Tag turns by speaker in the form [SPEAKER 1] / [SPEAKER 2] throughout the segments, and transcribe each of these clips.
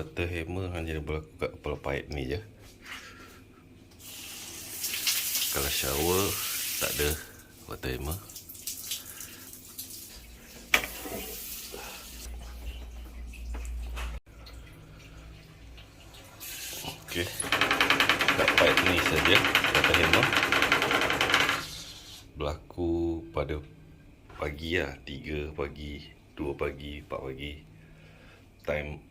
[SPEAKER 1] water hammer hanya berlaku kat kepala pipe ni je. Kalau shower tak ada water hammer. Okey, kat pipe ni saja water hammer berlaku pada pagi lah, 3 pagi, 2 pagi, 4 pagi. Time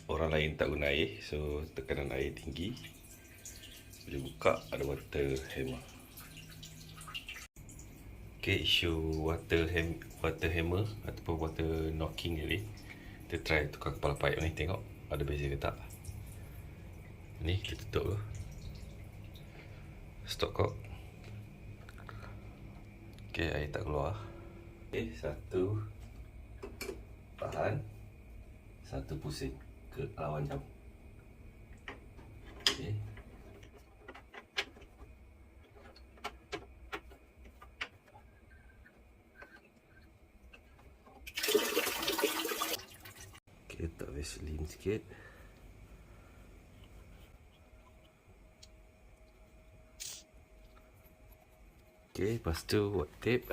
[SPEAKER 1] orang lain tak guna air, so tekanan air tinggi. Bila buka ada water hammer. Okay, isu water hammer ataupun water knocking ni, kita try tukar kepala pipe ni, tengok ada beza ke tak. Ni kita tutup dulu. Stop kok. Okay, air tak keluar. Okay, satu tahan, satu pusing ke lawan jam. Okay. Okay, letak Vaseline sikit. Okay, lepas tu buat tape.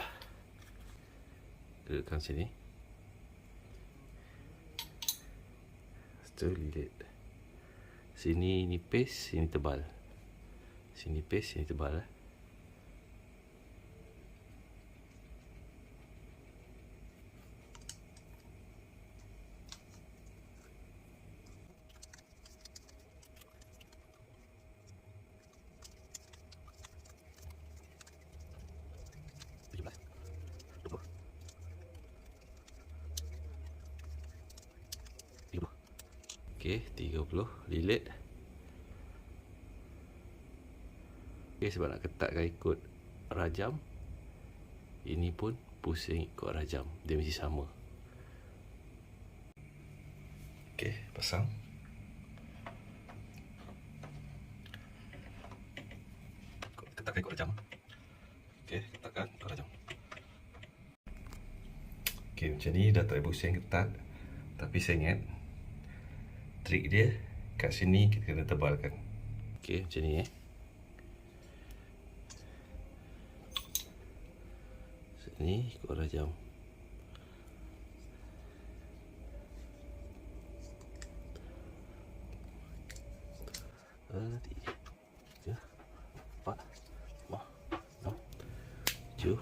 [SPEAKER 1] Dudukkan sini. Lepas tu lilit. Sini nipis, sini tebal. Sini nipis, sini tebal. Okey, 30 lilit. Okey, sebab nak ketatkan ikut rajam, ini pun pusing ikut rajam, dia mesti sama. Okey, pasang. Ketatkan ikut rajam. Okey, ketatkan ikut rajam. Okey, macam ni dah tak ada pusing ketat. Tapi saya ingat trik dia kat sini kita kena tebalkan. Okey, macam ni Sini ikut rajam. Tiga, 4, 5, 6, 7.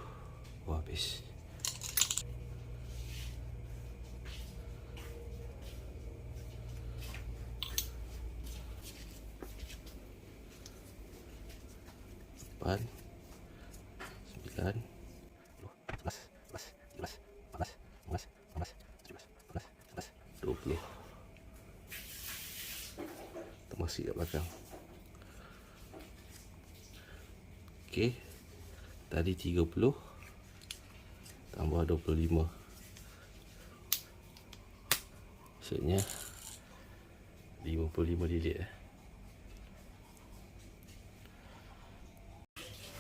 [SPEAKER 1] Wah, habis. Pan 9, 11, 12, 13, 14, 15, 16, 17, 18, 19, 20. Termasuk kat belakang. Okey, tadi 30 tambah 25, maksudnya 55 lilit.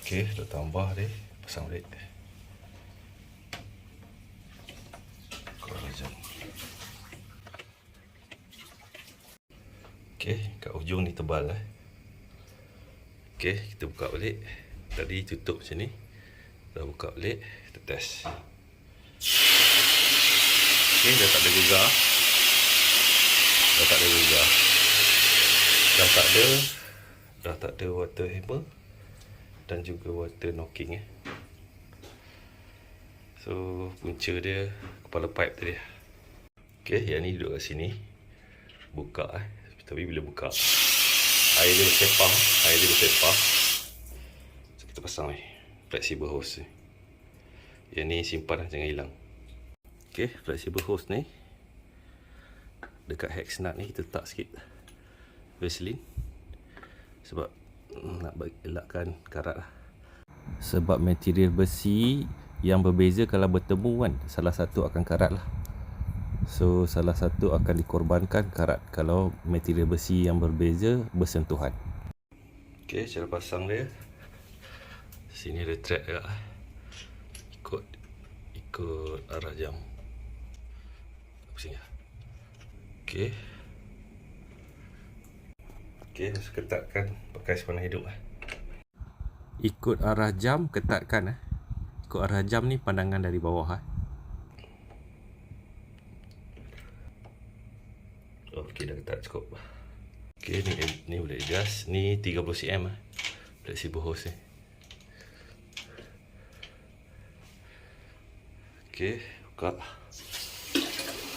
[SPEAKER 1] Okey, dah tambah dia, pasang balik. Okey, kat ujung ni tebal Okey, kita buka balik. Tadi tutup macam ni. Dah buka balik, kita test. Okey, dah tak ada gegar. Dah tak ada water hammer dan juga water knocking So punca dia kepala pipe tadi. Okey, yang ni duduk kat sini. Buka Tapi bila buka air dia bersepah. So kita pasang flexible hose ni. Yang ni simpan jangan hilang. Okey, flexible hose ni dekat hex nut ni kita letak sikit Vaseline sebab nak elakkan karat Sebab material besi yang berbeza kalau bertemu kan, salah satu akan karat So salah satu akan dikorbankan karat kalau material besi yang berbeza bersentuhan. Okey, cara pasang dia. Sini ada thread juga. Ikut arah jam. Pusing ya. Okey. Okey, ketatkan pakai sepanah hidup. Ikut arah jam, ketatkan. Ikut arah jam ni pandangan dari bawah. Okey, dah ketat cukup. Okey, ni boleh adjust. Ni 30 cm flexible hose ni. Okey, buka.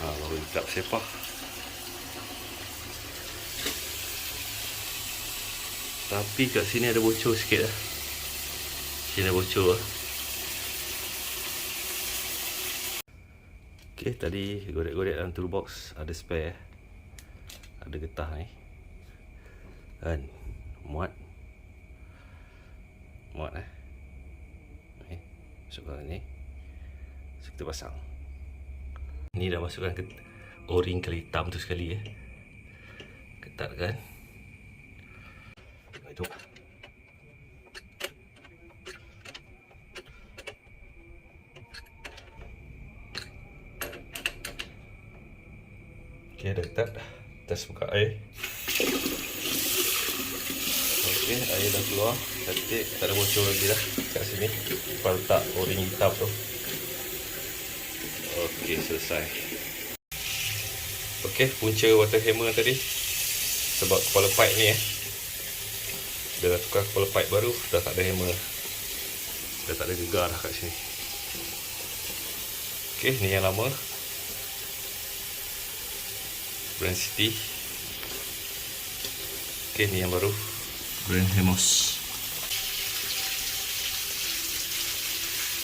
[SPEAKER 1] Baru letak sepah. Tapi kat sini ada bocor sikit lah. Sini ada bocor lah. Okey, tadi gorek-gorek dalam toolbox ada spare. Ada getah ni. Kan? Muat. Masukkan ni. So, kita pasang. Ni dah masukkan o-ring kali hitam tu sekali. Ketatkan. Itu. Okey, dah ketat. Test buka air. Okey, air dah keluar. Cantik, tak ada bocor lagi dah kat sini. Lepas letak o-ring hitam tu. Okey, selesai. Okey, punca water hammer tadi. Sebab kepala pipe ni dia dah tukar kepala pipe baru, dah tak ada hammer. Dah tak ada gegar dah kat sini. Okey, ni yang lama. Brand City. Okey, ni yang baru. Brand Hemos.